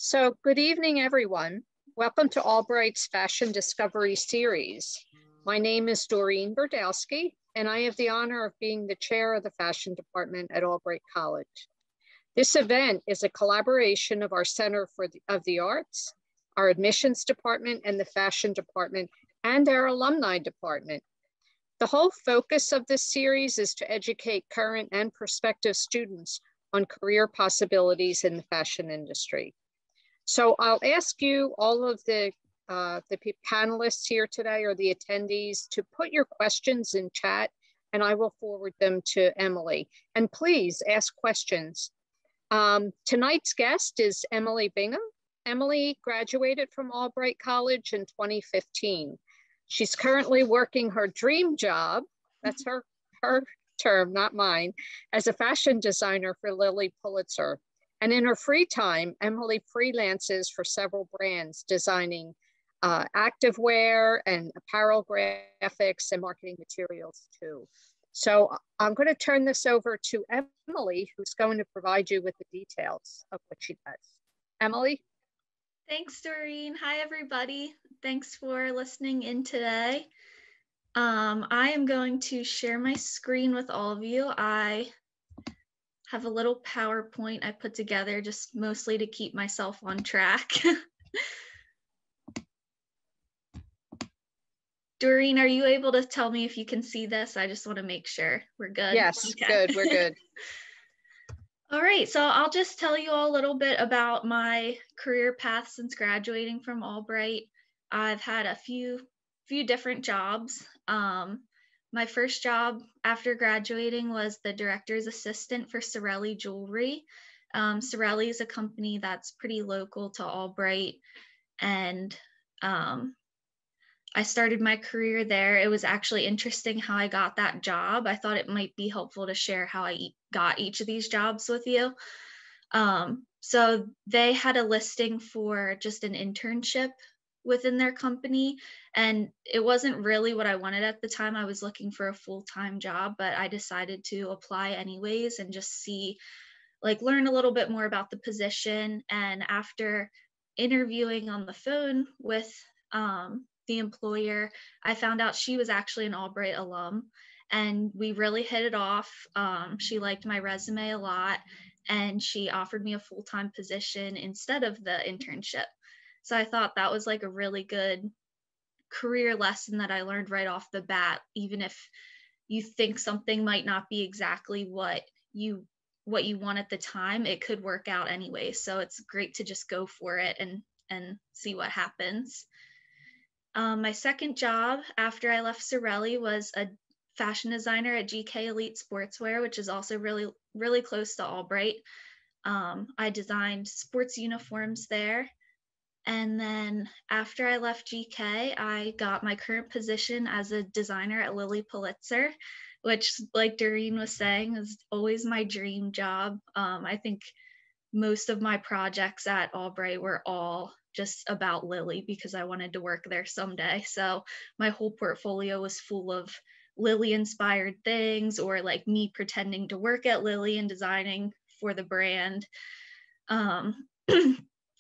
So good evening, everyone. Welcome to Albright's Fashion Discovery Series. My name is Doreen Berdowski, and I have the honor of being the chair of the fashion department at Albright College. This event is a collaboration of our Center of the Arts, our admissions department, and the fashion department, and our alumni department. The whole focus of this series is to educate current and prospective students on career possibilities in the fashion industry. So I'll ask you, all of the panelists here today or the attendees, to put your questions in chat and I will forward them to Emily. And please ask questions. Tonight's guest is Emily Bingham. Emily graduated from Albright College in 2015. She's currently working her dream job, that's her term, not mine, as a fashion designer for Lilly Pulitzer. And in her free time, Emily freelances for several brands, designing activewear and apparel graphics and marketing materials too. So I'm going to turn this over to Emily, who's going to provide you with the details of what she does. Emily? Thanks, Doreen. Hi, everybody. Thanks for listening in today. I am going to share my screen with all of you. I have a little PowerPoint I put together just mostly to keep myself on track. Doreen, are you able to tell me if you can see this? I just want to make sure we're good. Yes, okay. Good, we're good. All right, so I'll just tell you all a little bit about my career path since graduating from Albright. I've had a few different jobs. My first job after graduating was the director's assistant for Cirelli Jewelry. Cirelli is a company that's pretty local to Albright, and I started my career there. It was actually interesting how I got that job. I thought it might be helpful to share how I got each of these jobs with you. So they had a listing for just an internship within their company, and it wasn't really what I wanted at the time. I was looking for a full-time job, but I decided to apply anyways and just see, learn a little bit more about the position. And after interviewing on the phone with the employer, I found out she was actually an Albright alum, and we really hit it off. She liked my resume a lot, and she offered me a full-time position instead of the internship. So I thought that was like a really good career lesson that I learned right off the bat. Even if you think something might not be exactly what you want at the time, it could work out anyway. So it's great to just go for it and see what happens. My second job after I left Cirelli was a fashion designer at GK Elite Sportswear, which is also really, really close to Albright. I designed sports uniforms there. And then after I left GK, I got my current position as a designer at Lilly Pulitzer, which, like Doreen was saying, is always my dream job. I think most of my projects at Albright were all just about Lilly because I wanted to work there someday. So my whole portfolio was full of Lilly inspired things, or like me pretending to work at Lilly and designing for the brand.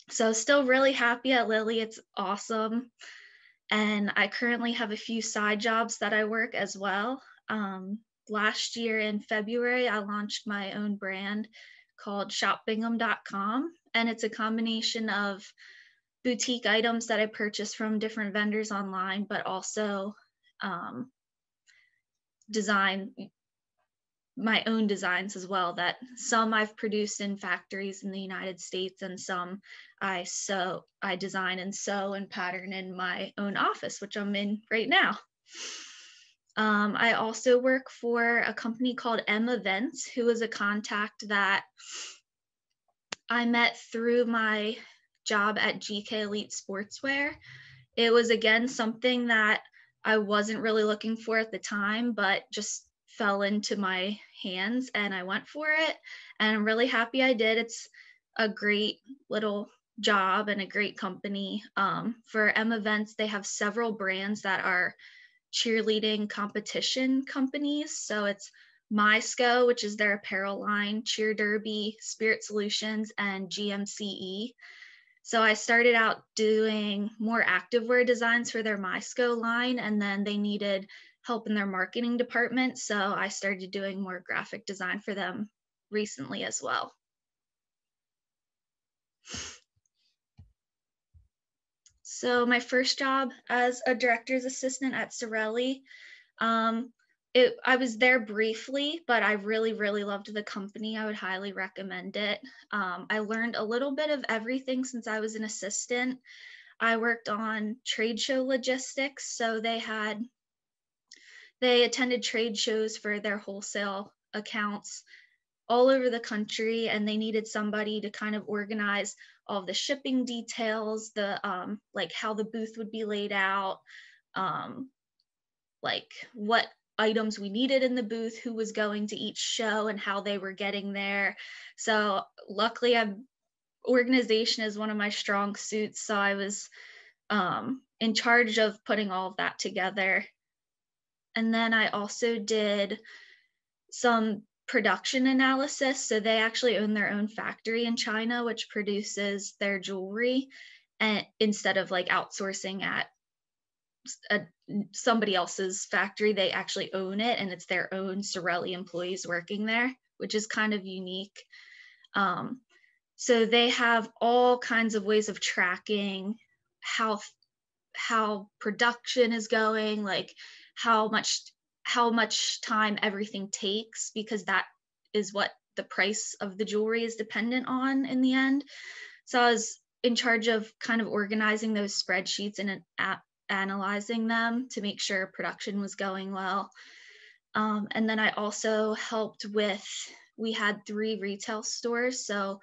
So still really happy at Lilly. It's awesome. And I currently have a few side jobs that I work as well. Last year in February, I launched my own brand called shopbingham.com. And it's a combination of boutique items that I purchase from different vendors online, but also design my own designs as well, that some I've produced in factories in the United States, and some I design and sew and pattern in my own office, which I'm in right now. I also work for a company called M Events, who is a contact that I met through my job at GK Elite Sportswear. It was, again, something that I wasn't really looking for at the time, but just fell into my hands and I went for it, and I'm really happy I did. It's a great little job and a great company. For M Events, they have several brands that are cheerleading competition companies. So it's MySco, which is their apparel line, Cheer Derby, Spirit Solutions, and GMCE. So I started out doing more activewear designs for their MySco line, and then they needed help in their marketing department. So I started doing more graphic design for them recently as well. So my first job as a director's assistant at Cirelli, I was there briefly, but I really, really loved the company. I would highly recommend it. I learned a little bit of everything since I was an assistant. I worked on trade show logistics. So they attended trade shows for their wholesale accounts all over the country, and they needed somebody to kind of organize all the shipping details, the like how the booth would be laid out, like what items we needed in the booth, who was going to each show, and how they were getting there. So luckily, organization is one of my strong suits. So I was in charge of putting all of that together. And then I also did some production analysis. So they actually own their own factory in China, which produces their jewelry, and instead of like outsourcing at somebody else's factory, they actually own it, and it's their own Cirelli employees working there, which is kind of unique. So they have all kinds of ways of tracking how production is going, like how much time everything takes, because that is what the price of the jewelry is dependent on in the end. So I was in charge of kind of organizing those spreadsheets and analyzing them to make sure production was going well. And then I also helped we had 3 retail stores, so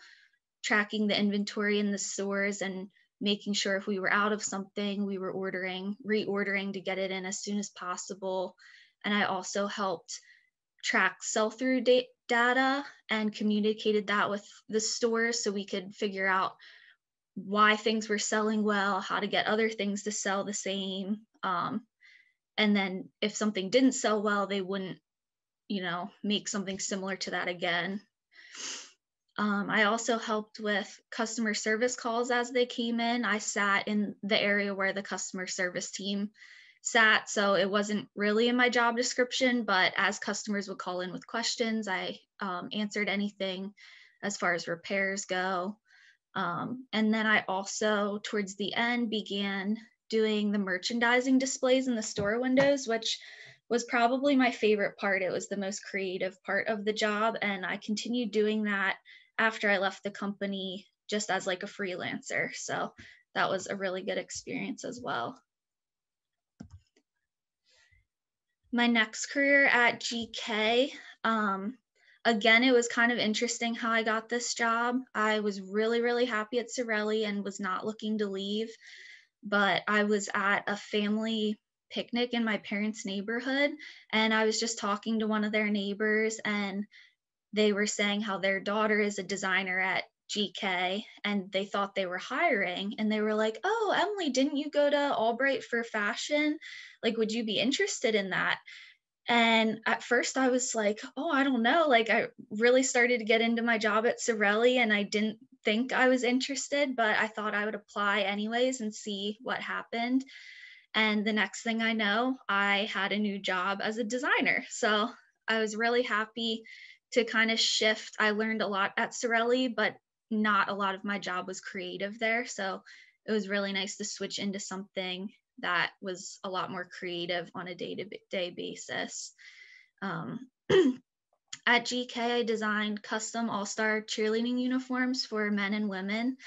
tracking the inventory in the stores and making sure if we were out of something, we were reordering to get it in as soon as possible. And I also helped track sell-through data and communicated that with the stores so we could figure out why things were selling well, how to get other things to sell the same. And then if something didn't sell well, they wouldn't, make something similar to that again. I also helped with customer service calls as they came in. I sat in the area where the customer service team sat, so it wasn't really in my job description, but as customers would call in with questions, I answered anything as far as repairs go. And then I also, towards the end, began doing the merchandising displays in the store windows, which was probably my favorite part. It was the most creative part of the job, and I continued doing that after I left the company just as like a freelancer. So that was a really good experience as well. My next career at GK, again, it was kind of interesting how I got this job. I was really, really happy at Cirelli and was not looking to leave, but I was at a family picnic in my parents' neighborhood, and I was just talking to one of their neighbors, and they were saying how their daughter is a designer at GK, and they thought they were hiring, and they were like, "Oh, Emily, didn't you go to Albright for fashion? Like, would you be interested in that?" And at first I was like, "Oh, I don't know." Like, I really started to get into my job at Cirelli, and I didn't think I was interested, but I thought I would apply anyways and see what happened. And the next thing I know, I had a new job as a designer. So I was really happy to kind of shift. I learned a lot at Cirelli, but not a lot of my job was creative there. So it was really nice to switch into something that was a lot more creative on a day-to-day basis. At GK, I designed custom all-star cheerleading uniforms for men and women.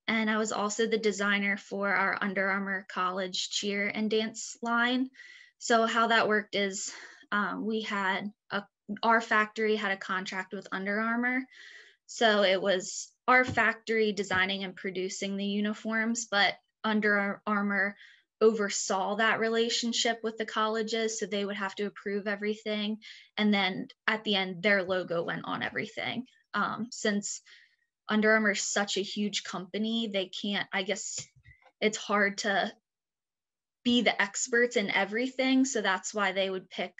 And I was also the designer for our Under Armour college cheer and dance line. So how that worked is our factory had a contract with Under Armour. So it was our factory designing and producing the uniforms, but Under Armour oversaw that relationship with the colleges. So they would have to approve everything. And then at the end, their logo went on everything. Since Under Armour is such a huge company, they can't, I guess it's hard to be the experts in everything. So that's why they would pick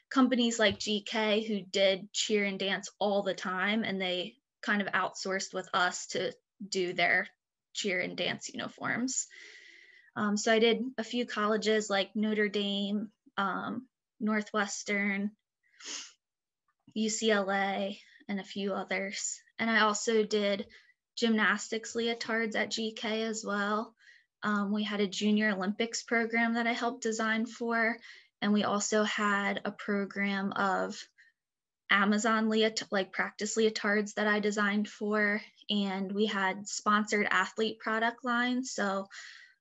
companies like GK who did cheer and dance all the time, and they kind of outsourced with us to do their cheer and dance uniforms. So I did a few colleges like Notre Dame, Northwestern, UCLA, and a few others. And I also did gymnastics leotards at GK as well. We had a Junior Olympics program that I helped design for. And we also had a program of Amazon practice leotards that I designed for. And we had sponsored athlete product lines. So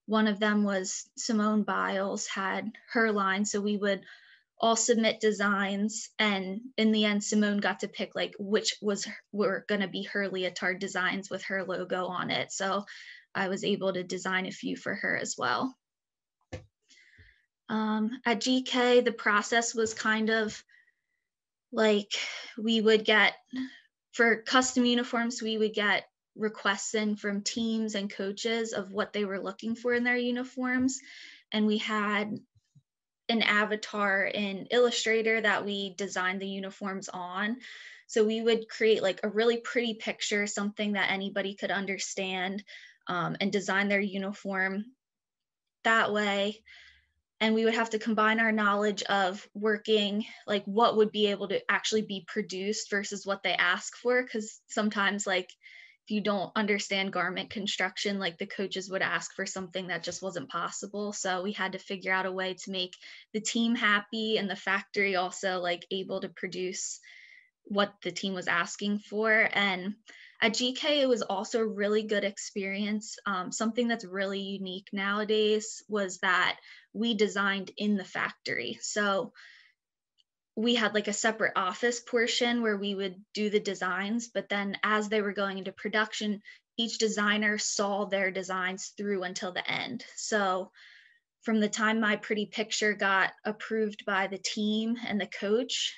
one of them was Simone Biles had her line. So we would all submit designs, and in the end, Simone got to pick like which were going to be her leotard designs with her logo on it. So I was able to design a few for her as well. At GK, the process was kind of like we would get, for custom uniforms, we would get requests in from teams and coaches of what they were looking for in their uniforms. And we had an avatar in Illustrator that we designed the uniforms on. So we would create like a really pretty picture, something that anybody could understand, and design their uniform that way. And we would have to combine our knowledge of working, like what would be able to actually be produced versus what they ask for. Because sometimes like if you don't understand garment construction, like the coaches would ask for something that just wasn't possible. So we had to figure out a way to make the team happy and the factory also like able to produce what the team was asking for. And at GK, it was also a really good experience. Something that's really unique nowadays was that we designed in the factory. So we had like a separate office portion where we would do the designs, but then as they were going into production, each designer saw their designs through until the end. So from the time my pretty picture got approved by the team and the coach,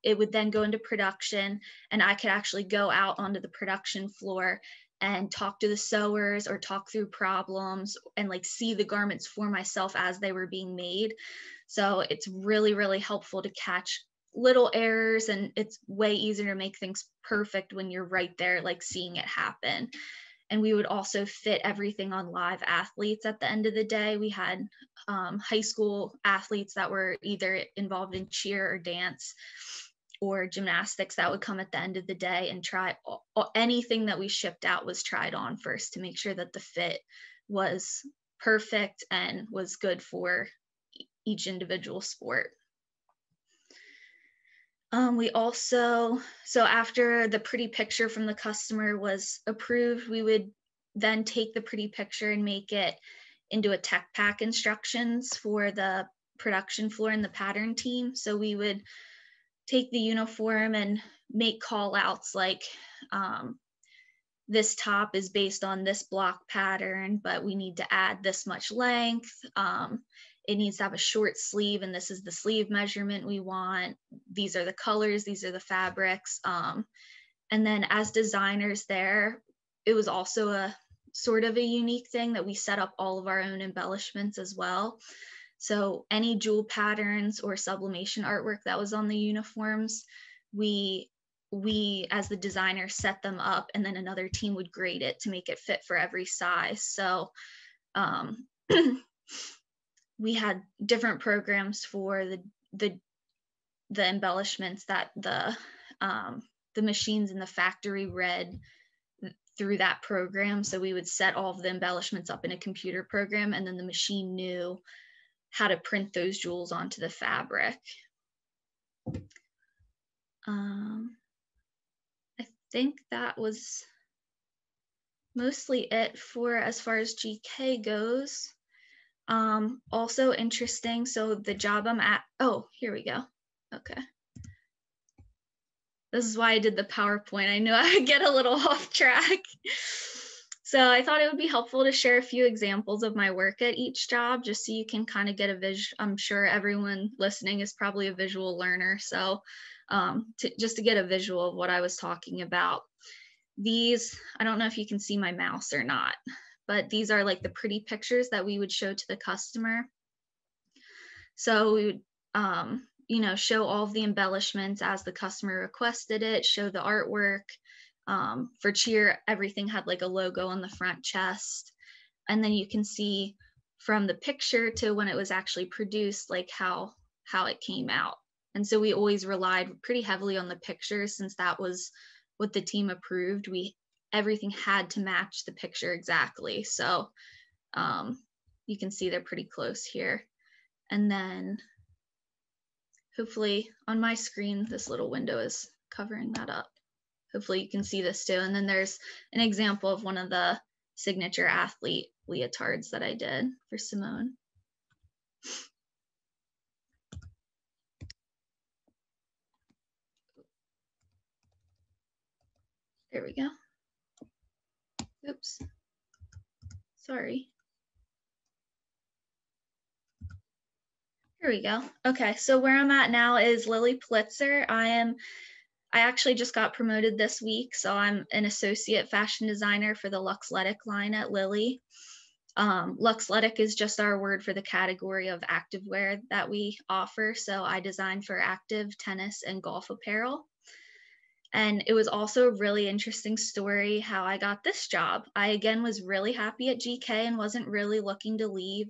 it would then go into production, and I could actually go out onto the production floor and talk to the sewers or talk through problems and like see the garments for myself as they were being made. So it's really, really helpful to catch little errors, and it's way easier to make things perfect when you're right there, like seeing it happen. And we would also fit everything on live athletes at the end of the day. We had high school athletes that were either involved in cheer or dance or gymnastics that would come at the end of the day and try anything that we shipped out was tried on first to make sure that the fit was perfect and was good for each individual sport. We also, so after the pretty picture from the customer was approved, we would then take the pretty picture and make it into a tech pack instructions for the production floor and the pattern team. So we would take the uniform and make call outs like, this top is based on this block pattern, but we need to add this much length. It needs to have a short sleeve, and this is the sleeve measurement we want. These are the colors, these are the fabrics. And then as designers there, it was also a sort of a unique thing that we set up all of our own embellishments as well. So any jewel patterns or sublimation artwork that was on the uniforms, we as the designer set them up, and then another team would grade it to make it fit for every size. So we had different programs for the embellishments that the machines in the factory read through that program. So we would set all of the embellishments up in a computer program, and then the machine knew how to print those jewels onto the fabric. I think that was mostly it for as far as GK goes. Also interesting, so the job I'm at, oh, here we go. Okay. This is why I did the PowerPoint. I know I get a little off track. So I thought it would be helpful to share a few examples of my work at each job, just so you can kind of get a visual. I'm sure everyone listening is probably a visual learner. So just to get a visual of what I was talking about. These, I don't know if you can see my mouse or not, but these are like the pretty pictures that we would show to the customer. So we would, show all of the embellishments as the customer requested it, show the artwork, For cheer, everything had like a logo on the front chest. And then you can see from the picture to when it was actually produced, like how it came out. And so we always relied pretty heavily on the pictures, since that was what the team approved. Everything had to match the picture exactly. So you can see they're pretty close here. And then hopefully on my screen, this little window is covering that up. Hopefully you can see this too. And then there's an example of one of the signature athlete leotards that I did for Simone. There we go. Oops. Sorry. Here we go. Okay, so where I'm at now is Lily Plitzer. I actually just got promoted this week, so I'm an associate fashion designer for the Luxletic line at Lily. Luxletic is just our word for the category of activewear that we offer. So I design for active, tennis, and golf apparel. And it was also a really interesting story how I got this job. I, again, was really happy at GK and wasn't really looking to leave.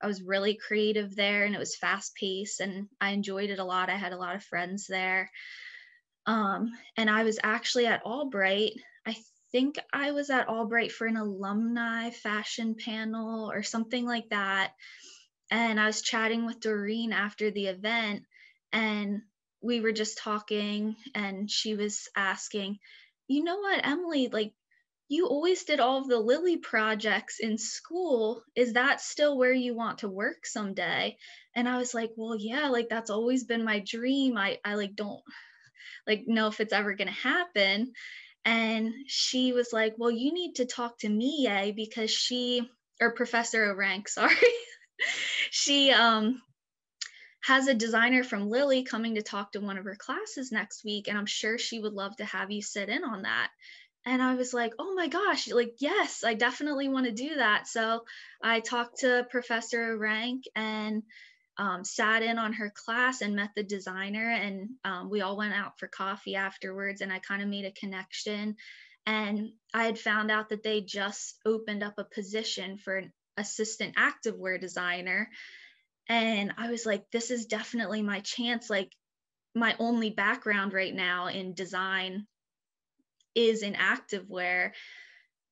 I was really creative there, and it was fast paced, and I enjoyed it a lot. I had a lot of friends there. And I was actually at Albright. I think I was at Albright for an alumni fashion panel or something like that. And I was chatting with Doreen after the event, and we were just talking, and she was asking, you know what, Emily, like, you always did all of the Lily projects in school. Is that still where you want to work someday? And I was like, well, yeah, like that's always been my dream. I like don't like know if it's ever going to happen. And she was like, well, you need to talk to Mie, because Professor O'Rank, sorry. She has a designer from Lily coming to talk to one of her classes next week, and I'm sure she would love to have you sit in on that. And I was like, oh my gosh, like, yes, I definitely want to do that. So I talked to Professor Rank and sat in on her class and met the designer, and we all went out for coffee afterwards, and I kind of made a connection. And I had found out that they just opened up a position for an assistant activewear designer. And I was like, this is definitely my chance. Like, my only background right now in design is in activewear.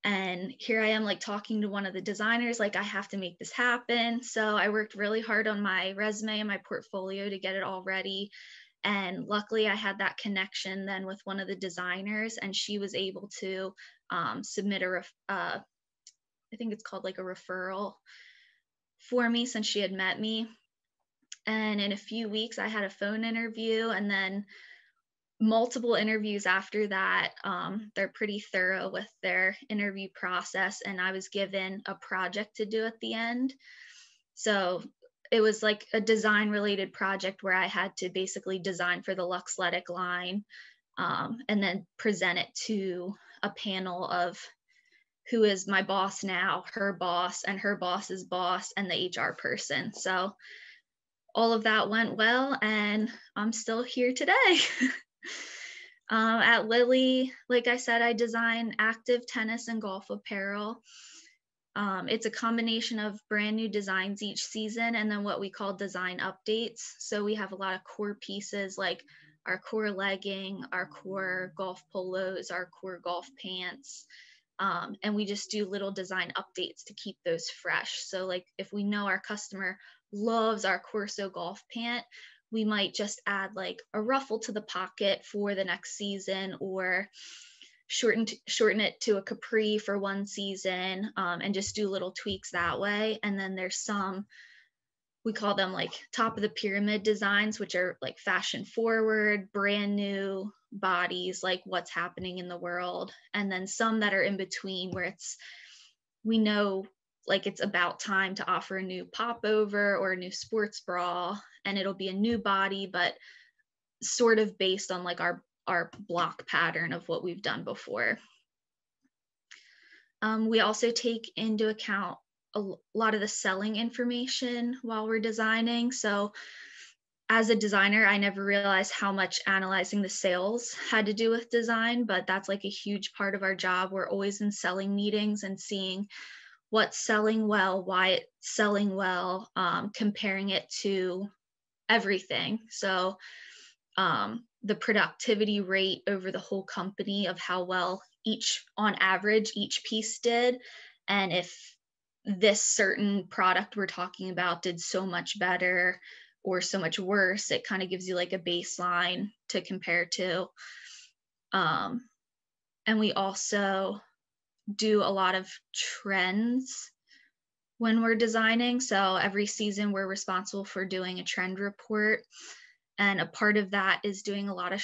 And here I am, like, talking to one of the designers, like, I have to make this happen. So I worked really hard on my resume and my portfolio to get it all ready. And luckily I had that connection then with one of the designers, and she was able to submit I think it's called like a referral for me, since she had met me. And in a few weeks I had a phone interview, and then multiple interviews after that. They're pretty thorough with their interview process, and I was given a project to do at the end. So it was like a design related project where I had to basically design for the Luxletic line, and then present it to a panel of who is my boss now, her boss, and her boss's boss, and the HR person. So all of that went well, and I'm still here today. At Lily, like I said, I design active, tennis, and golf apparel. It's a combination of brand new designs each season, and then what we call design updates. So we have a lot of core pieces like our core legging, our core golf polos, our core golf pants. And we just do little design updates to keep those fresh. So like if we know our customer loves our Corso golf pant, we might just add like a ruffle to the pocket for the next season, or shorten it to a capri for one season, and just do little tweaks that way. And then there's some, we call them like top of the pyramid designs, which are like fashion forward, brand new bodies, like what's happening in the world. And then some that are in between, where we know like it's about time to offer a new popover or a new sports bra, and it'll be a new body, but sort of based on like our block pattern of what we've done before. We also take into account a lot of the selling information while we're designing. So as a designer, I never realized how much analyzing the sales had to do with design, but that's like a huge part of our job. We're always in selling meetings and seeing what's selling well, why it's selling well, comparing it to everything. So the productivity rate over the whole company of how well on average, each piece did. And if this certain product we're talking about did so much better or so much worse, it kind of gives you like a baseline to compare to. And we also do a lot of trends when we're designing. So every season we're responsible for doing a trend report. And a part of that is doing a lot of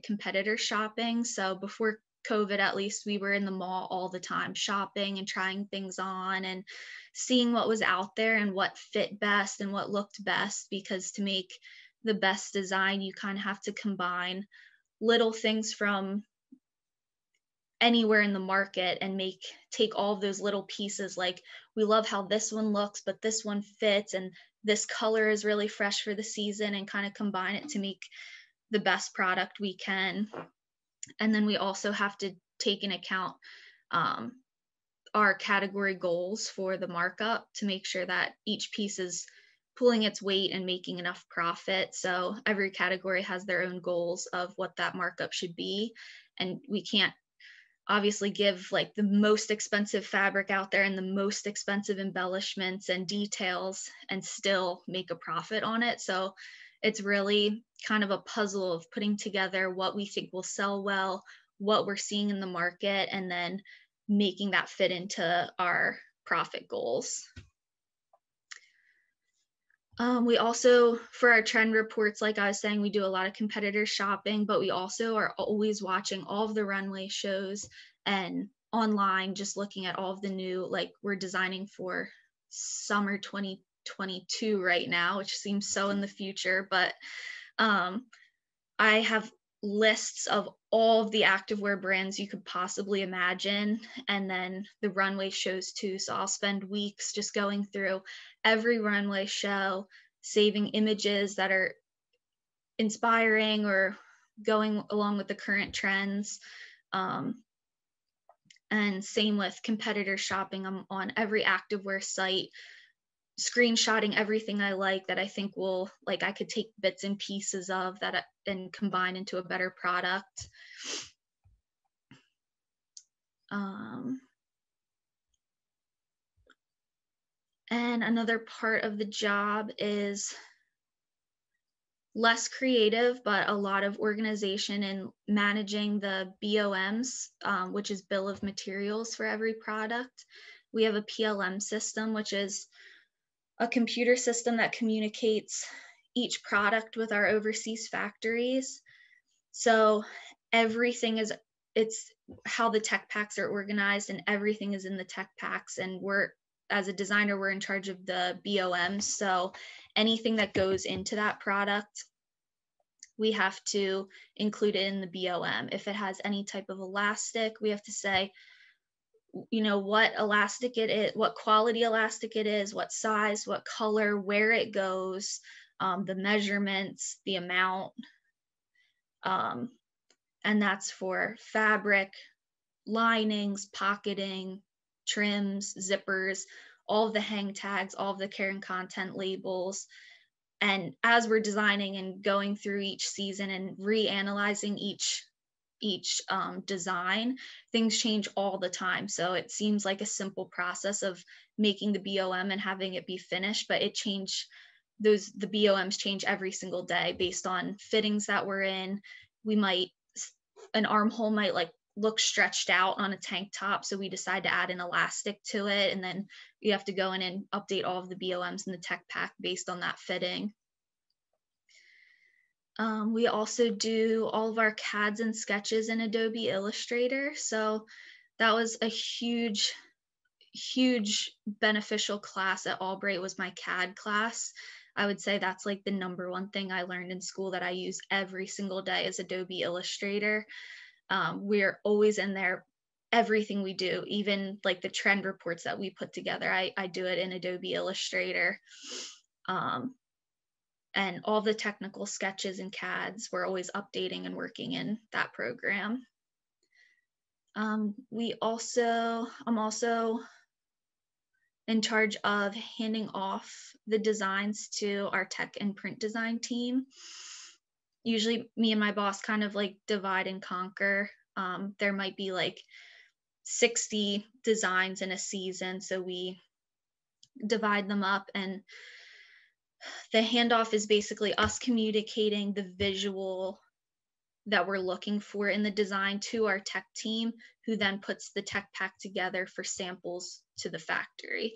competitor shopping. So before COVID, at least, we were in the mall all the time shopping and trying things on and seeing what was out there and what fit best and what looked best, because to make the best design, you kind of have to combine little things from anywhere in the market and take all of those little pieces. Like, we love how this one looks, but this one fits, and this color is really fresh for the season, and kind of combine it to make the best product we can. And then we also have to take into account our category goals for the markup to make sure that each piece is pulling its weight and making enough profit. So every category has their own goals of what that markup should be. And we can't obviously give like the most expensive fabric out there and the most expensive embellishments and details and still make a profit on it. So it's really kind of a puzzle of putting together what we think will sell well, what we're seeing in the market, and then making that fit into our profit goals. We also, for our trend reports, like I was saying, we do a lot of competitor shopping, but we also are always watching all of the runway shows and online, just looking at all of the new, like we're designing for summer 2022 right now, which seems so in the future, but I have lists of all of the activewear brands you could possibly imagine, and then the runway shows too. So I'll spend weeks just going through every runway show, saving images that are inspiring or going along with the current trends. And same with competitor shopping. I'm on every activewear site, screenshotting everything I like that I think will, like, I could take bits and pieces of that and combine into a better product. And another part of the job is less creative, but a lot of organization and managing the BOMs, which is bill of materials for every product. We have a PLM system, which is a computer system that communicates each product with our overseas factories. So everything is, it's how the tech packs are organized, and everything is in the tech packs. And as a designer, we're in charge of the BOMs. So anything that goes into that product, we have to include it in the BOM. If it has any type of elastic, we have to say, you know, what elastic it is, what quality elastic it is, what size, what color, where it goes, the measurements, the amount. And that's for fabric, linings, pocketing, trims, zippers, all of the hang tags, all of the care and content labels. And as we're designing and going through each season and reanalyzing each design, things change all the time. So it seems like a simple process of making the BOM and having it be finished, but the BOMs change every single day based on fittings that we're in. An armhole might like look stretched out on a tank top, so we decide to add an elastic to it, and then you have to go in and update all of the BOMs in the tech pack based on that fitting. We also do all of our CADs and sketches in Adobe Illustrator. So that was a huge beneficial class at Albright, was my CAD class. I would say that's like the number one thing I learned in school that I use every single day is Adobe Illustrator. We're always in there, everything we do, even like the trend reports that we put together, I do it in Adobe Illustrator. and all the technical sketches and CADs, we're always updating and working in that program. I'm also in charge of handing off the designs to our tech and print design team. Usually me and my boss kind of like divide and conquer. There might be like 60 designs in a season, so we divide them up, and the handoff is basically us communicating the visual that we're looking for in the design to our tech team, who then puts the tech pack together for samples to the factory.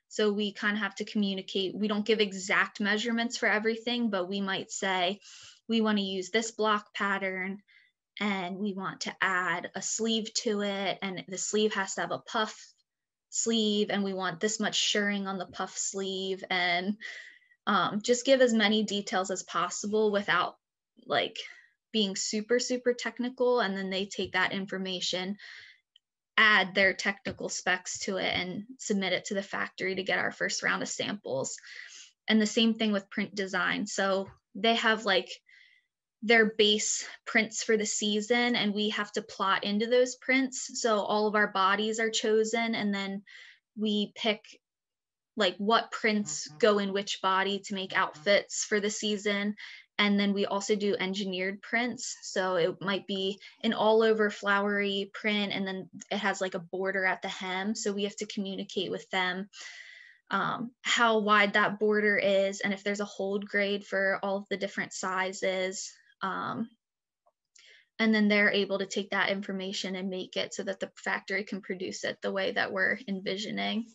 So we kind of have to communicate. We don't give exact measurements for everything, but we might say, we want to use this block pattern and we want to add a sleeve to it, and the sleeve has to have a puff sleeve, and we want this much shirring on the puff sleeve, and just give as many details as possible without like being super technical. And then they take that information, add their technical specs to it, and submit it to the factory to get our first round of samples. And the same thing with print design. So they have like their base prints for the season, and we have to plot into those prints. So all of our bodies are chosen, and then we pick like what prints go in which body to make outfits for the season. And then we also do engineered prints. So it might be an all over flowery print, and then it has like a border at the hem. So we have to communicate with them how wide that border is, and if there's a hold grade for all of the different sizes. And then they're able to take that information and make it so that the factory can produce it the way that we're envisioning.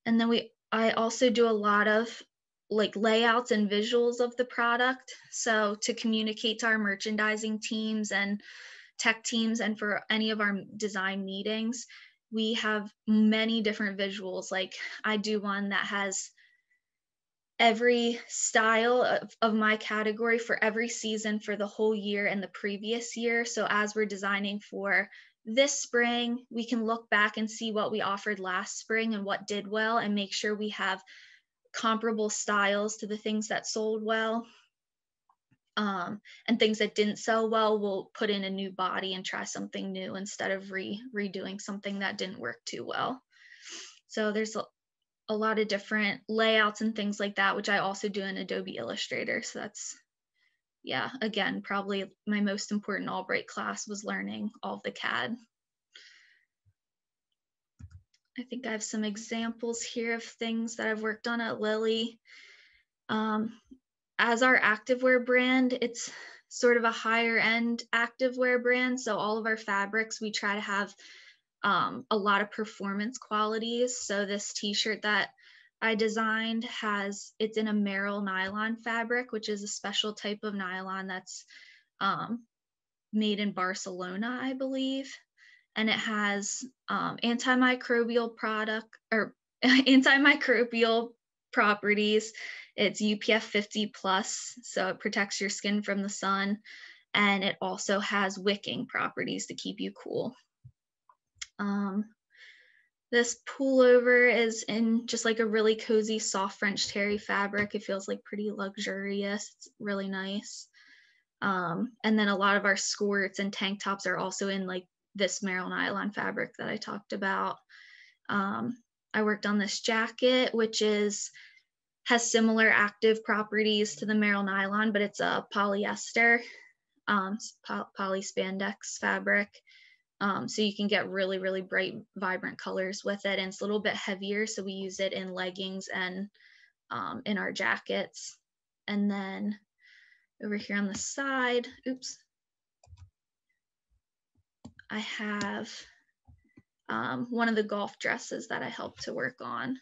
And then I also do a lot of like layouts and visuals of the product. So to communicate to our merchandising teams and tech teams, and for any of our design meetings, we have many different visuals. Like I do one that has every style of my category for every season for the whole year and the previous year. So as we're designing for this spring, we can look back and see what we offered last spring and what did well, and make sure we have comparable styles to the things that sold well. And things that didn't sell well, we'll put in a new body and try something new instead of redoing something that didn't work too well. So there's a lot of different layouts and things like that, which I also do in Adobe Illustrator. So that's, yeah, again, probably my most important Albright class was learning all of the CAD. I think I have some examples here of things that I've worked on at Lilly. As our activewear brand, it's sort of a higher end activewear brand. So all of our fabrics, we try to have a lot of performance qualities. So this t-shirt that I designed it's in a Merrill nylon fabric, which is a special type of nylon that's made in Barcelona, I believe. And it has antimicrobial properties. It's UPF 50 plus, so it protects your skin from the sun. And it also has wicking properties to keep you cool. This pullover is in just like a really cozy soft French terry fabric. It feels like pretty luxurious. It's really nice. And then a lot of our skirts and tank tops are also in like this Merrill nylon fabric that I talked about. I worked on this jacket, which has similar active properties to the Merrill nylon, but it's a polyester, poly spandex fabric. So you can get really, really bright, vibrant colors with it. And it's a little bit heavier, so we use it in leggings and in our jackets. And then over here on the side, I have one of the golf dresses that I helped to work on.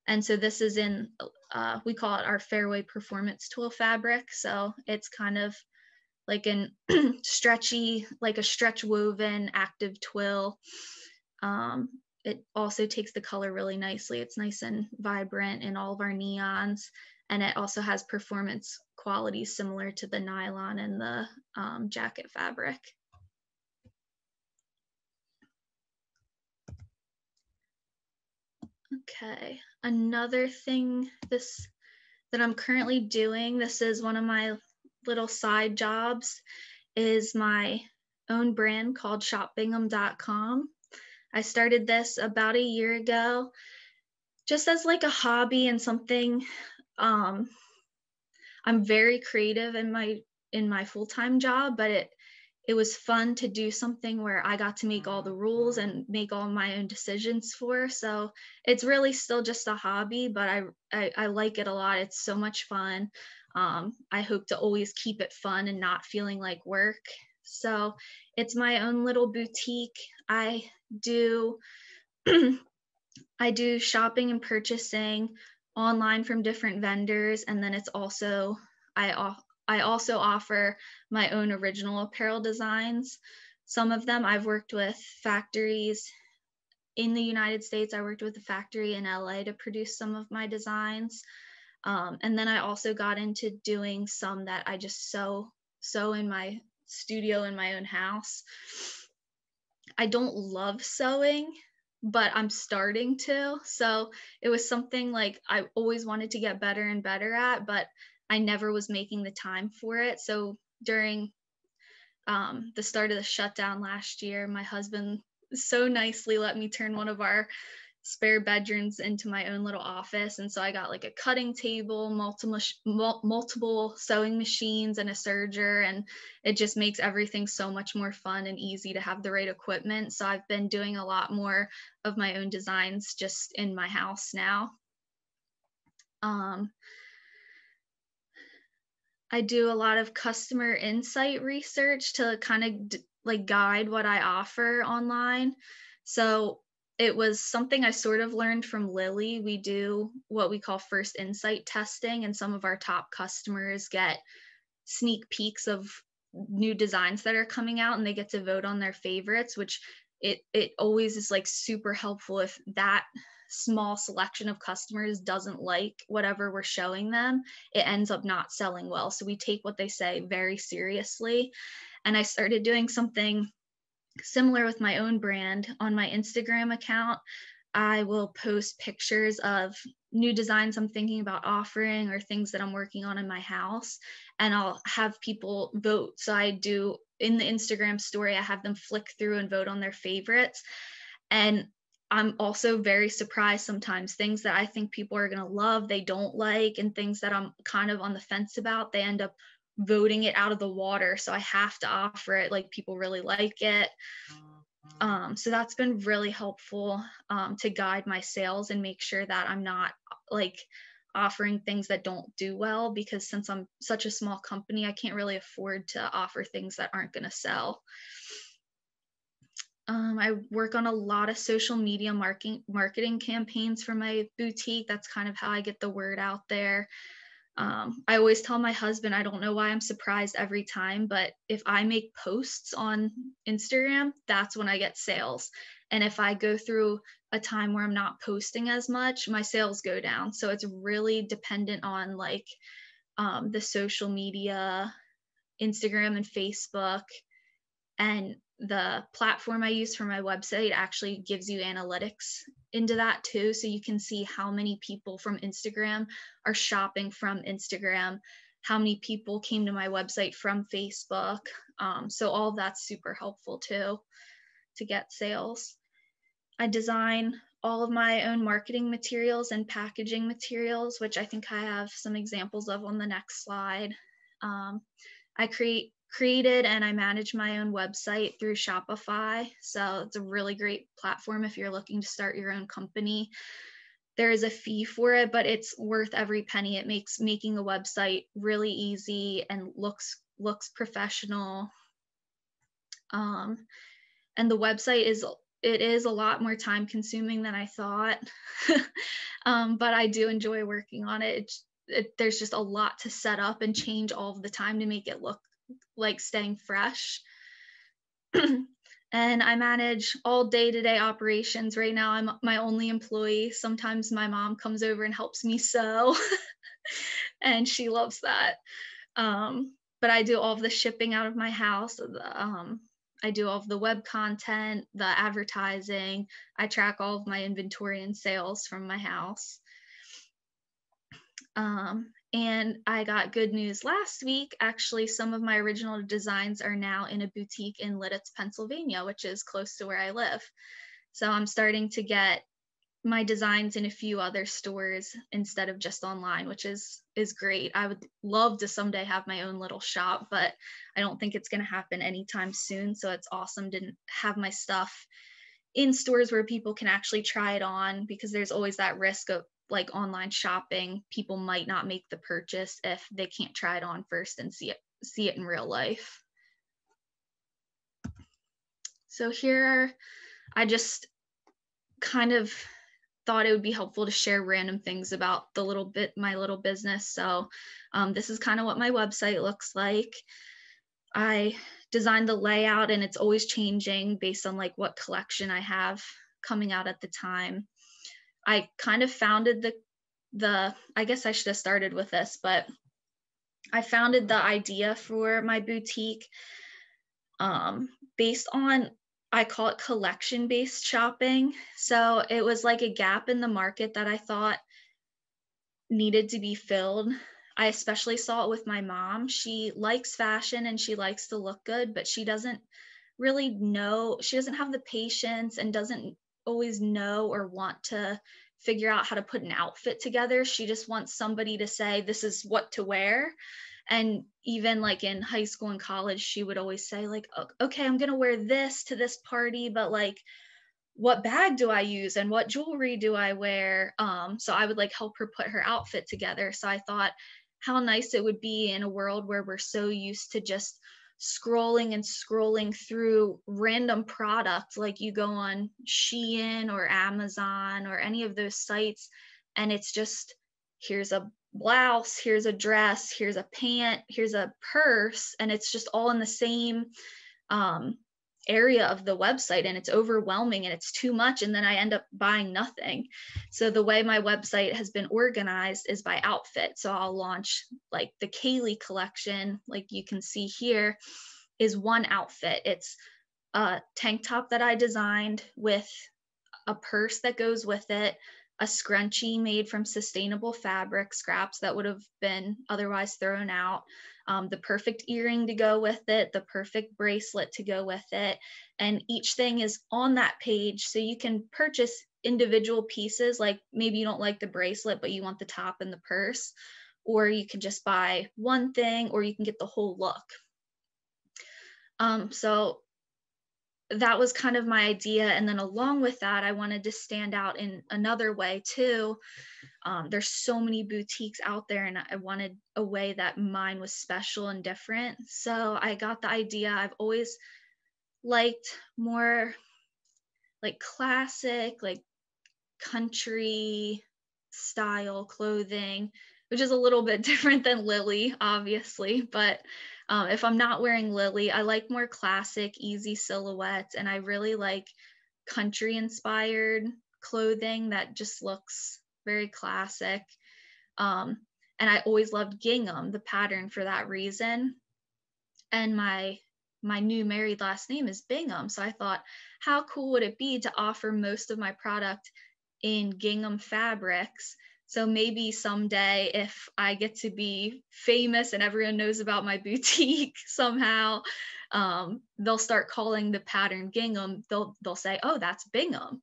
And so this is in, we call it our Fairway Performance Twill fabric. So it's kind of like an stretchy, like a stretch woven active twill. It also takes the color really nicely. It's nice and vibrant in all of our neons. And it also has performance qualities similar to the nylon and the jacket fabric. Okay, another thing, this that I'm currently doing, this is one of my little side jobs, is my own brand called shopbingham.com. I started this about a year ago just as like a hobby and something. I'm very creative in my full-time job, but it was fun to do something where I got to make all the rules and make all my own decisions for. So it's really still just a hobby, but I like it a lot. It's so much fun. I hope to always keep it fun and not feeling like work. So it's my own little boutique. I do I do shopping and purchasing online from different vendors, and then it's also I also offer my own original apparel designs. Some of them I've worked with factories in the United States. I worked with a factory in LA to produce some of my designs. And then I also got into doing some that I just sew in my studio in my own house. I don't love sewing, but I'm starting to. So it was something like I always wanted to get better and better at, but I never was making the time for it. So during the start of the shutdown last year, my husband so nicely let me turn one of our spare bedrooms into my own little office. And so I got like a cutting table, multiple sewing machines, and a serger, and it just makes everything so much more fun and easy to have the right equipment. So I've been doing a lot more of my own designs just in my house now. I do a lot of customer insight research to kind of like guide what I offer online. So it was something I sort of learned from Lily. We do what we call first insight testing, and some of our top customers get sneak peeks of new designs that are coming out, and they get to vote on their favorites, which it always is like super helpful if that small selection of customers doesn't like whatever we're showing them, it ends up not selling well. So we take what they say very seriously. And I started doing something similar with my own brand. On my Instagram account, I will post pictures of new designs I'm thinking about offering or things that I'm working on in my house, and I'll have people vote. So I do in the Instagram story, I have them flick through and vote on their favorites. And I'm also very surprised sometimes. Things that I think people are going to love, they don't like, and things that I'm kind of on the fence about, they end up voting it out of the water. So I have to offer it like people really like it. So that's been really helpful to guide my sales and make sure that I'm not like offering things that don't do well, because since I'm such a small company, I can't really afford to offer things that aren't going to sell. I work on a lot of social media marketing campaigns for my boutique. That's kind of how I get the word out there. I always tell my husband, I don't know why I'm surprised every time, but if I make posts on Instagram, that's when I get sales. And if I go through a time where I'm not posting as much, my sales go down. So it's really dependent on like the social media, Instagram and Facebook, and the platform I use for my website actually gives you analytics into that too. So you can see how many people from Instagram are shopping from Instagram, how many people came to my website from Facebook. So all of that's super helpful too to get sales. I design all of my own marketing materials and packaging materials, which I think I have some examples of on the next slide. I created and I manage my own website through Shopify. So it's a really great platform if you're looking to start your own company. There is a fee for it, but it's worth every penny. It makes making a website really easy and looks professional. And the website is a lot more time consuming than I thought. But I do enjoy working on it. There's just a lot to set up and change all of the time to make it look like staying fresh. And I manage all day-to-day operations. Right now, I'm my only employee. Sometimes my mom comes over and helps me sew, and she loves that. But I do all of the shipping out of my house. I do all of the web content, the advertising. I track all of my inventory and sales from my house. And I got good news last week. Actually, some of my original designs are now in a boutique in Lidditz, Pennsylvania, which is close to where I live. So I'm starting to get my designs in a few other stores instead of just online, which is great. I would love to someday have my own little shop, but I don't think it's going to happen anytime soon. So it's awesome to have my stuff in stores where people can actually try it on, because there's always that risk of like online shopping. People might not make the purchase if they can't try it on first and see it in real life. So here, I just kind of thought it would be helpful to share random things about my little business. So this is kind of what my website looks like. I designed the layout, and it's always changing based on like what collection I have coming out at the time. I kind of founded I guess I should have started with this, but I founded the idea for my boutique based on, I call it collection-based shopping. So it was like a gap in the market that I thought needed to be filled. I especially saw it with my mom. She likes fashion and she likes to look good, but she doesn't really know, she doesn't have the patience and doesn't always know or want to figure out how to put an outfit together. She just wants somebody to say, this is what to wear. And even like in high school and college, she would always say like, okay, I'm going to wear this to this party, but like, what bag do I use and what jewelry do I wear? So I would like help her put her outfit together. So I thought how nice it would be in a world where we're so used to just scrolling through random products. Like you go on Shein or Amazon or any of those sites, and it's just, here's a blouse, here's a dress, here's a pant, here's a purse, and it's just all in the same area of the website, and it's overwhelming and it's too much, and then I end up buying nothing. So the way my website has been organized is by outfit. So I'll launch like the Kaylee collection, like you can see here, is one outfit. It's a tank top that I designed with a purse that goes with it, a scrunchie made from sustainable fabric scraps that would have been otherwise thrown out, the perfect earring to go with it, the perfect bracelet to go with it. And each thing is on that page. So you can purchase individual pieces, like maybe you don't like the bracelet, but you want the top and the purse, or you can just buy one thing, or you can get the whole look. So that was kind of my idea. And then along with that, I wanted to stand out in another way too. There's so many boutiques out there, and I wanted a way that mine was special and different. So I got the idea. I've always liked more like classic, like country style clothing, which is a little bit different than Lily, obviously. But if I'm not wearing Lily, I like more classic, easy silhouettes. And I really like country inspired clothing that just looks very classic. And I always loved gingham, the pattern, for that reason. And my new married last name is Bingham. So I thought, how cool would it be to offer most of my product in gingham fabrics? So maybe someday, if I get to be famous and everyone knows about my boutique somehow, they'll start calling the pattern gingham. They'll say, oh, that's Bingham.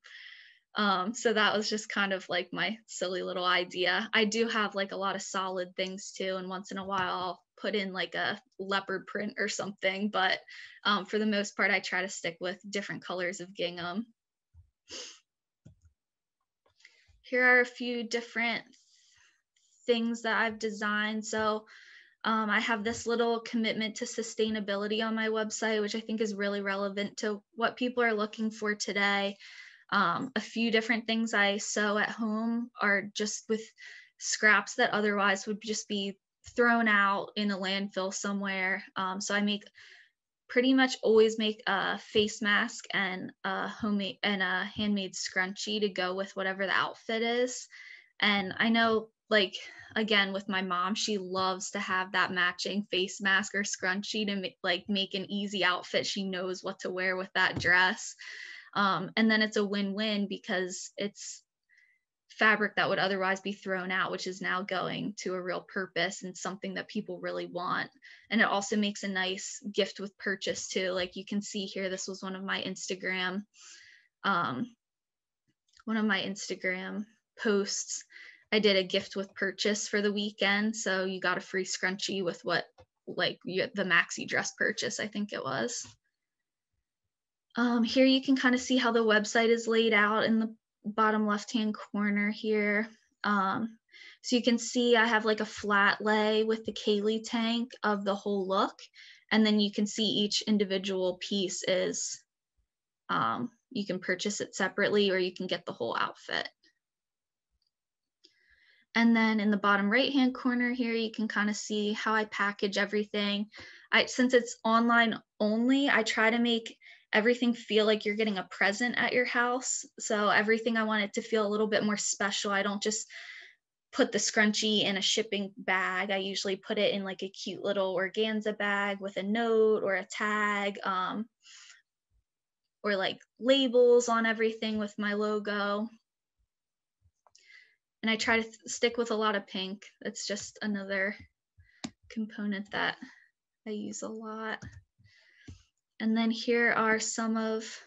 So that was just kind of like my silly little idea. I do have like a lot of solid things too, and once in a while I'll put in like a leopard print or something, but for the most part I try to stick with different colors of gingham. Here are a few different things that I've designed. So I have this little commitment to sustainability on my website, which I think is really relevant to what people are looking for today. A few different things I sew at home are just with scraps that otherwise would just be thrown out in a landfill somewhere. So I pretty much always make a face mask and a homemade and a handmade scrunchie to go with whatever the outfit is. And I know, like, again, with my mom, she loves to have that matching face mask or scrunchie to make an easy outfit. She knows what to wear with that dress. And then it's a win-win because it's fabric that would otherwise be thrown out, which is now going to a real purpose and something that people really want. And it also makes a nice gift with purchase too. Like you can see here, this was one of my Instagram posts. I did a gift with purchase for the weekend. So you got a free scrunchie with what, like the maxi dress purchase, I think it was. Here you can kind of see how the website is laid out in the bottom left-hand corner here. So you can see I have like a flat lay with the Kaylee tank of the whole look. And then you can see each individual piece is, you can purchase it separately or you can get the whole outfit. And then in the bottom right-hand corner here, you can kind of see how I package everything. Since it's online only, I try to make everything feel like you're getting a present at your house. So everything, I want it to feel a little bit more special. I don't just put the scrunchie in a shipping bag. I usually put it in like a cute little organza bag with a note or a tag, or like labels on everything with my logo. And I try to stick with a lot of pink. That's just another component that I use a lot. And then here are some of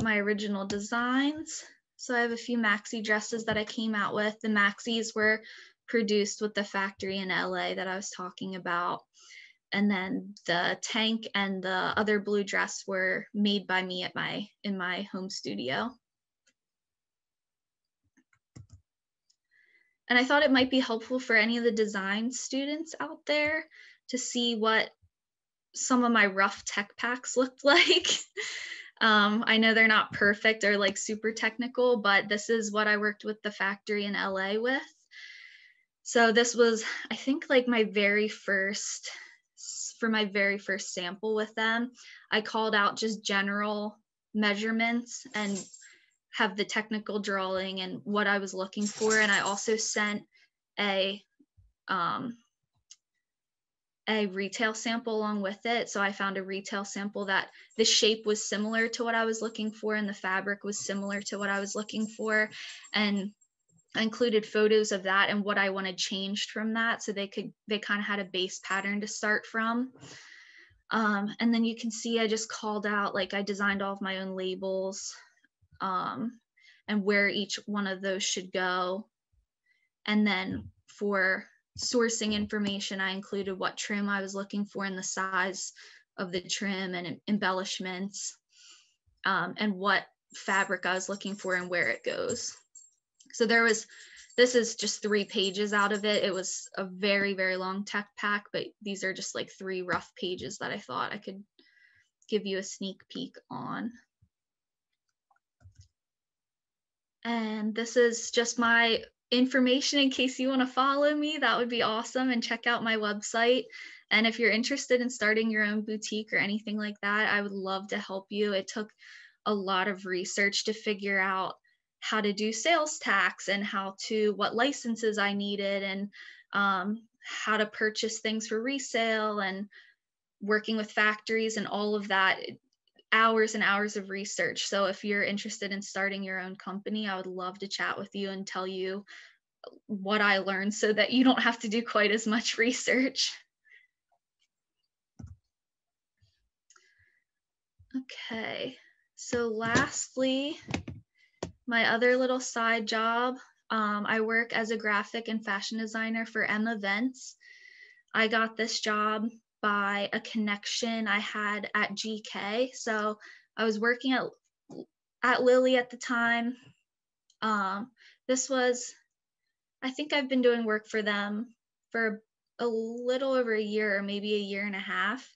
my original designs. So I have a few maxi dresses that I came out with. The maxis were produced with the factory in LA that I was talking about. And then the tank and the other blue dress were made by me in my home studio. And I thought it might be helpful for any of the design students out there to see what some of my rough tech packs looked like. I know they're not perfect or like super technical, but this is what I worked with the factory in LA with. So this was, I think, like my very first sample with them. I called out just general measurements and have the technical drawing and what I was looking for. And I also sent a retail sample along with it. So I found a retail sample that the shape was similar to what I was looking for and the fabric was similar to what I was looking for. And I included photos of that and what I wanted changed from that. So they kind of had a base pattern to start from. And then you can see I just called out, like I designed all of my own labels, and where each one of those should go. And then for sourcing information, I included what trim I was looking for and the size of the trim and embellishments, and what fabric I was looking for and where it goes. So this is just 3 pages out of it. It was a very, very long tech pack, but these are just like 3 rough pages that I thought I could give you a sneak peek on. And this is just my information in case you want to follow me. That would be awesome, and check out my website. And if you're interested in starting your own boutique or anything like that, I would love to help you. It took a lot of research to figure out how to do sales tax and what licenses I needed, and how to purchase things for resale, and working with factories and all of that. Hours and hours of research. So if you're interested in starting your own company, I would love to chat with you and tell you what I learned so that you don't have to do quite as much research. Okay, so lastly, my other little side job, I work as a graphic and fashion designer for M Events. I got this job by a connection I had at GK. So I was working at Lilly at the time. This was, I think I've been doing work for them for a little over a year or maybe a year and a half.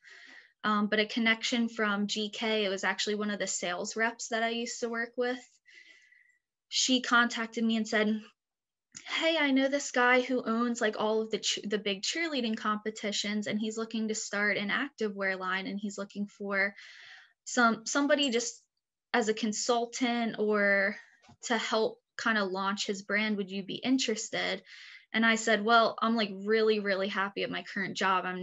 But a connection from GK, it was actually one of the sales reps that I used to work with. She contacted me and said, hey, I know this guy who owns like all of the big cheerleading competitions, and he's looking to start an activewear line, and he's looking for somebody just as a consultant or to help kind of launch his brand. Would you be interested? And I said, well, I'm like really, really happy at my current job. I'm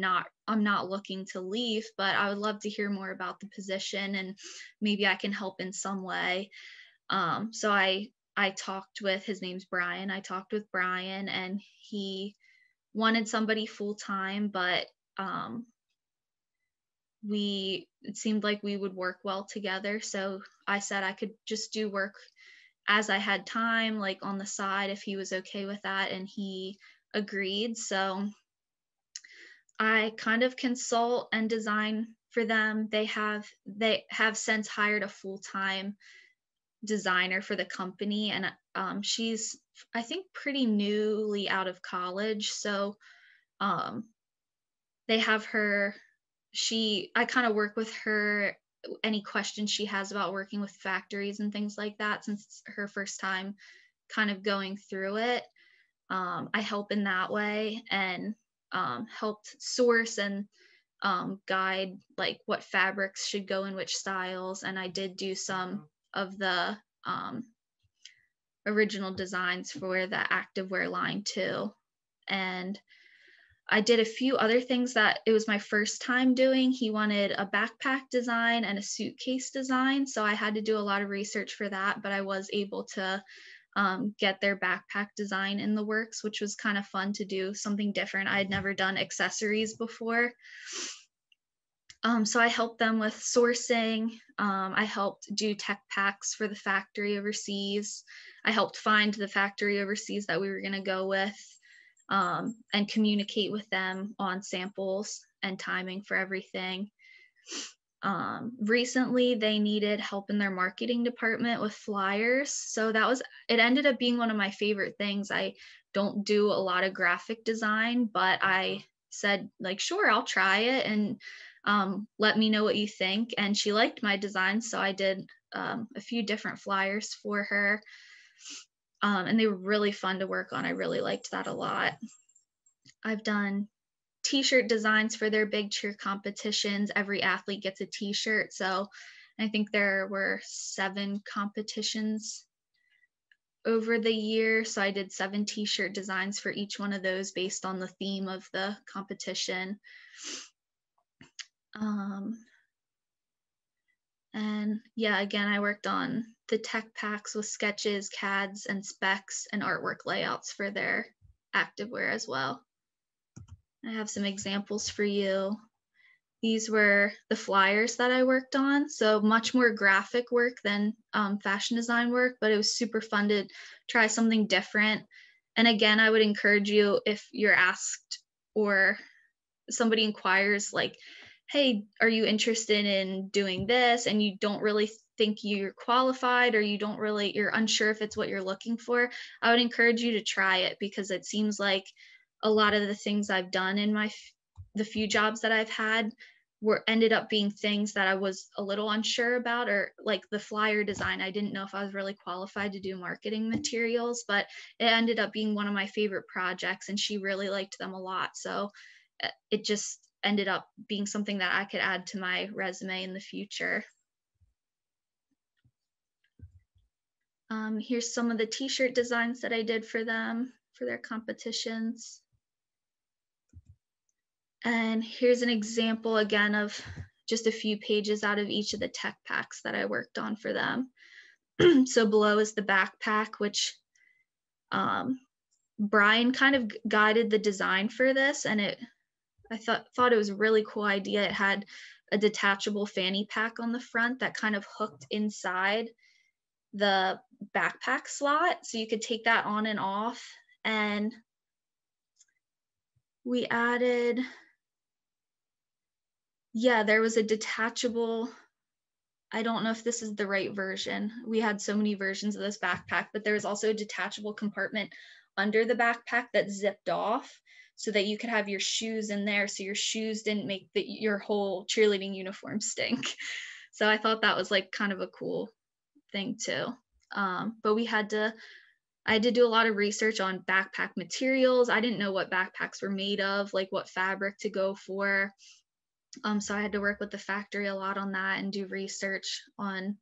not looking to leave, but I would love to hear more about the position and maybe I can help in some way. So I talked with, his name's Brian. I talked with Brian and he wanted somebody full time, but it seemed like we would work well together. So I said I could just do work as I had time, like on the side, if he was okay with that, and he agreed. So I kind of consult and design for them. They have since hired a full-time designer for the company, and she's, I think, pretty newly out of college. So they have her, I kind of work with her any questions she has about working with factories and things like that, since it's her first time kind of going through it. I help in that way, and helped source and guide like what fabrics should go in which styles. And I did do some of the original designs for the activewear line too. And I did a few other things that it was my first time doing. He wanted a backpack design and a suitcase design. So I had to do a lot of research for that, but I was able to get their backpack design in the works, which was kind of fun to do something different. I had never done accessories before. So I helped them with sourcing. I helped do tech packs for the factory overseas. I helped find the factory overseas that we were going to go with, and communicate with them on samples and timing for everything. Recently, they needed help in their marketing department with flyers. So it ended up being one of my favorite things. I don't do a lot of graphic design, but I said, like, sure, I'll try it, and let me know what you think. And she liked my design, so I did a few different flyers for her, and they were really fun to work on. I really liked that a lot. I've done t-shirt designs for their big cheer competitions. Every athlete gets a t-shirt, so I think there were 7 competitions over the year, so I did 7 t-shirt designs for each one of those based on the theme of the competition. And yeah, again, I worked on the tech packs with sketches, CADs, and specs and artwork layouts for their activewear as well. I have some examples for you. These were the flyers that I worked on, so much more graphic work than fashion design work, but it was super fun to try something different. And again, I would encourage you, if you're asked or somebody inquires like, hey, are you interested in doing this, and you don't really think you're qualified, or you're unsure if it's what you're looking for, I would encourage you to try it, because it seems like a lot of the things I've done in the few jobs that I've had ended up being things that I was a little unsure about, or like the flyer design. I didn't know if I was really qualified to do marketing materials, but it ended up being one of my favorite projects, and she really liked them a lot. So it just ended up being something that I could add to my resume in the future. Here's some of the t-shirt designs that I did for them for their competitions. And here's an example again of just a few pages out of each of the tech packs that I worked on for them. So below is the backpack, which Brian kind of guided the design for this, and I thought it was a really cool idea. It had a detachable fanny pack on the front that kind of hooked inside the backpack slot, so you could take that on and off. And we added, there was a detachable, I don't know if this is the right version. We had so many versions of this backpack, but there was also a detachable compartment under the backpack that zipped off so that you could have your shoes in there, so your shoes didn't make your whole cheerleading uniform stink. So I thought that was like kind of a cool thing too. But I had to do a lot of research on backpack materials. I didn't know what backpacks were made of, like what fabric to go for. So I had to work with the factory a lot on that and do research on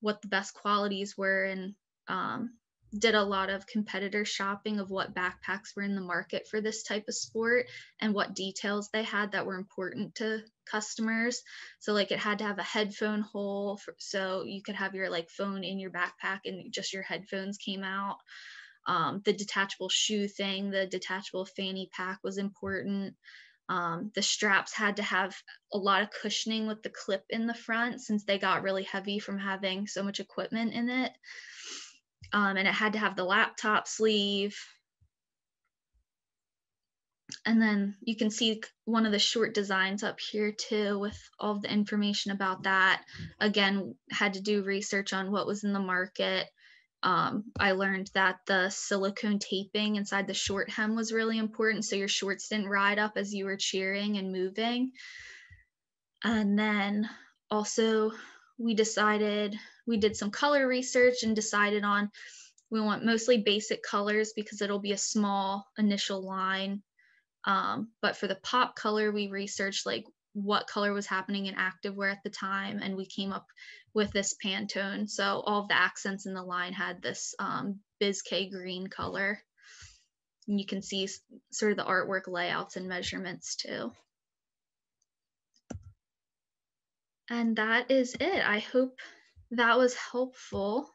what the best qualities were, and did a lot of competitor shopping of what backpacks were in the market for this type of sport and what details they had that were important to customers. So like it had to have a headphone hole so you could have your like phone in your backpack and just your headphones came out. The detachable shoe thing, the detachable fanny pack was important. The straps had to have a lot of cushioning with the clip in the front since they got really heavy from having so much equipment in it. And it had to have the laptop sleeve. And then you can see one of the short designs up here too with all the information about that. Again, had to do research on what was in the market. I learned that the silicone taping inside the short hem was really important so your shorts didn't ride up as you were cheering and moving. And then also we did some color research and decided on we want mostly basic colors because it'll be a small initial line. But for the pop color, we researched like what color was happening in activewear at the time, and we came up with this Pantone. So all of the accents in the line had this Biscay green color. And you can see sort of the artwork layouts and measurements too. And that is it. I hope that was helpful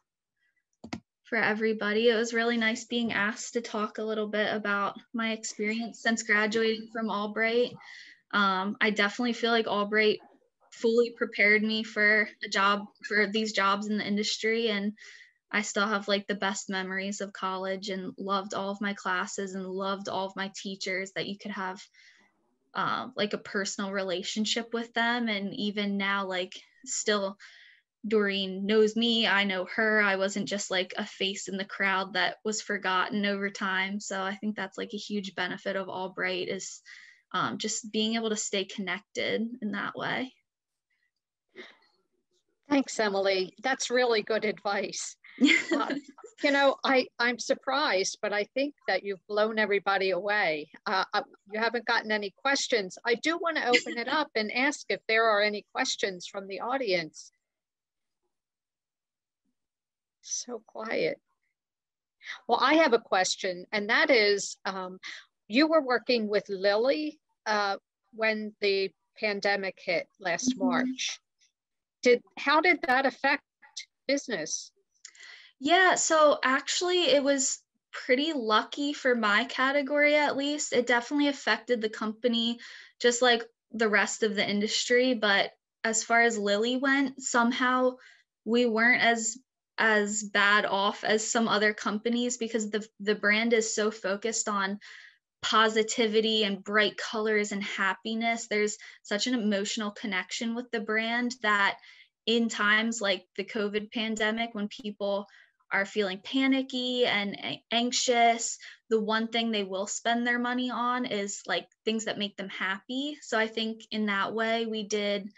for everybody. It was really nice being asked to talk a little bit about my experience since graduating from Albright. I definitely feel like Albright fully prepared me for these jobs in the industry, and I still have like the best memories of college and loved all of my classes and loved all of my teachers that you could have like a personal relationship with them. And even now, like still Doreen knows me, I know her. I wasn't just like a face in the crowd that was forgotten over time. So I think that's like a huge benefit of Albright is just being able to stay connected in that way. Thanks, Emily. That's really good advice. You know, I'm surprised, but I think that you've blown everybody away. You haven't gotten any questions. I do want to open it up and ask if there are any questions from the audience. So quiet. Well, I have a question, and that is, you were working with Lily when the pandemic hit last March. How did that affect business? Yeah, so actually it was pretty lucky for my category, at least. It definitely affected the company just like the rest of the industry. But as far as Lily went, somehow we weren't as bad off as some other companies because the brand is so focused on positivity and bright colors and happiness. There's such an emotional connection with the brand that in times like the COVID pandemic, when people are feeling panicky and anxious, the one thing they will spend their money on is like things that make them happy. So I think in that way we didn't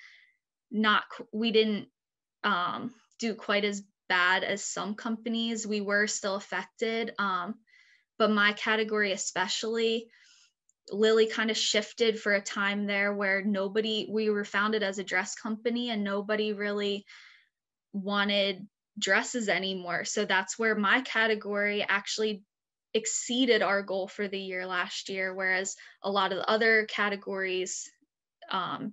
do quite as bad as some companies. We were still affected, but my category especially, Lily kind of shifted for a time there where we were founded as a dress company and nobody really wanted dresses anymore. So that's where my category actually exceeded our goal for the year last year, whereas a lot of the other categories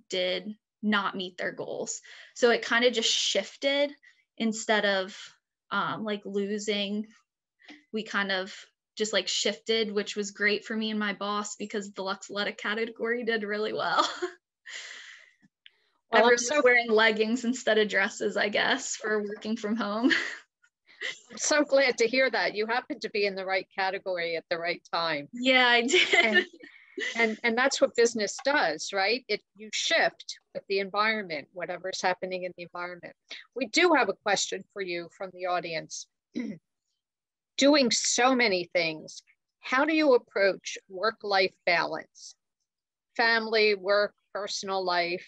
did not meet their goals. So it kind of just shifted instead of like losing. We kind of just like shifted, which was great for me and my boss because the Luxletic category did really well. Well, everyone's wearing leggings instead of dresses, I guess, for working from home. I'm so glad to hear that. You happen to be in the right category at the right time. Yeah, I did. And that's what business does, right? You shift with the environment, whatever's happening in the environment. We do have a question for you from the audience. Doing so many things, how do you approach work-life balance? Family, work, personal life.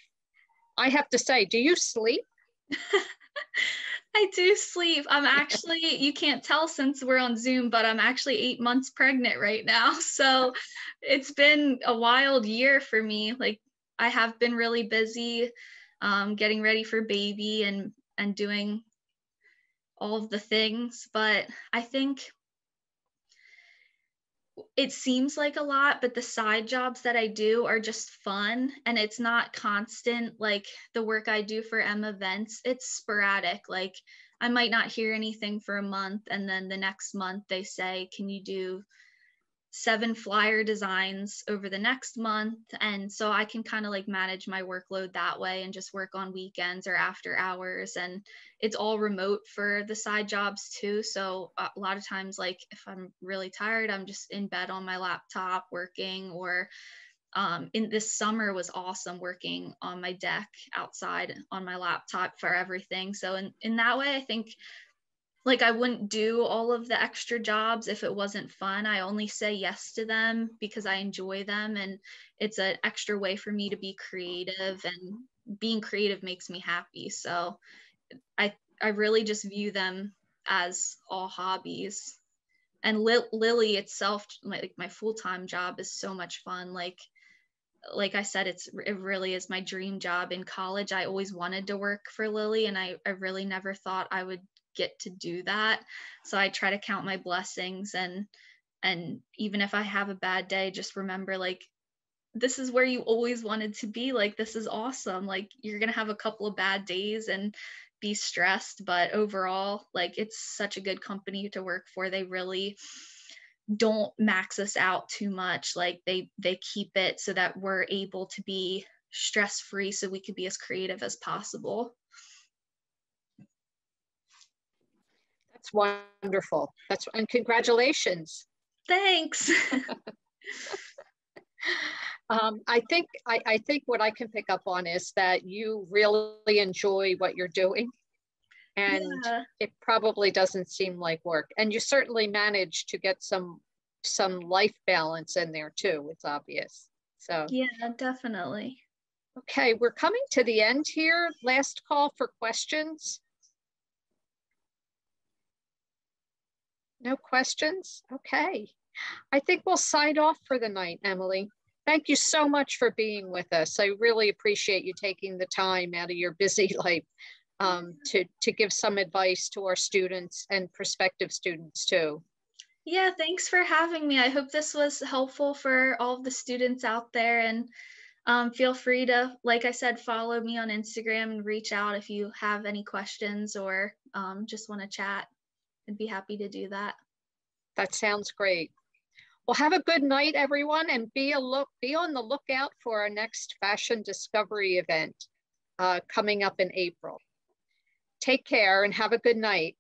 I have to say, do you sleep? I do sleep. I'm actually, you can't tell since we're on Zoom, but I'm actually 8 months pregnant right now. So it's been a wild year for me. Like I have been really busy getting ready for baby and doing all of the things, but I think it seems like a lot, but the side jobs that I do are just fun, and it's not constant. Like the work I do for M events, it's sporadic. Like I might not hear anything for a month, and then the next month they say, can you do 7 flyer designs over the next month? And so I can kind of like manage my workload that way and just work on weekends or after hours. And it's all remote for the side jobs too. So a lot of times, like if I'm really tired, I'm just in bed on my laptop working, or in this summer was awesome working on my deck outside on my laptop for everything. So in that way, I think like I wouldn't do all of the extra jobs if it wasn't fun. I only say yes to them because I enjoy them, and it's an extra way for me to be creative, and being creative makes me happy. So I really just view them as all hobbies. And Lily itself, like my full-time job, is so much fun. Like I said, it really is my dream job. In college, I always wanted to work for Lily, and I really never thought I would get to do that. So I try to count my blessings, and even if I have a bad day, just remember, like, this is where you always wanted to be. Like, this is awesome. Like, you're gonna have a couple of bad days and be stressed, but overall, like, it's such a good company to work for. They really don't max us out too much. Like they keep it so that we're able to be stress free, so we could be as creative as possible. That's wonderful. And congratulations. Thanks. I think what I can pick up on is that you really enjoy what you're doing, and Yeah. it probably doesn't seem like work. And you certainly manage to get some life balance in there too. It's obvious. So Yeah, definitely. okay, we're coming to the end here. Last call for questions. No questions? Okay. I think we'll sign off for the night, Emily. Thank you so much for being with us. I really appreciate you taking the time out of your busy life to give some advice to our students and prospective students too. Yeah, thanks for having me. I hope this was helpful for all of the students out there. And feel free to, like I said, follow me on Instagram and reach out if you have any questions, or just want to chat. I'd be happy to do that. That sounds great. Well, have a good night, everyone, and be on the lookout for our next Fashion Discovery event coming up in April. Take care and have a good night.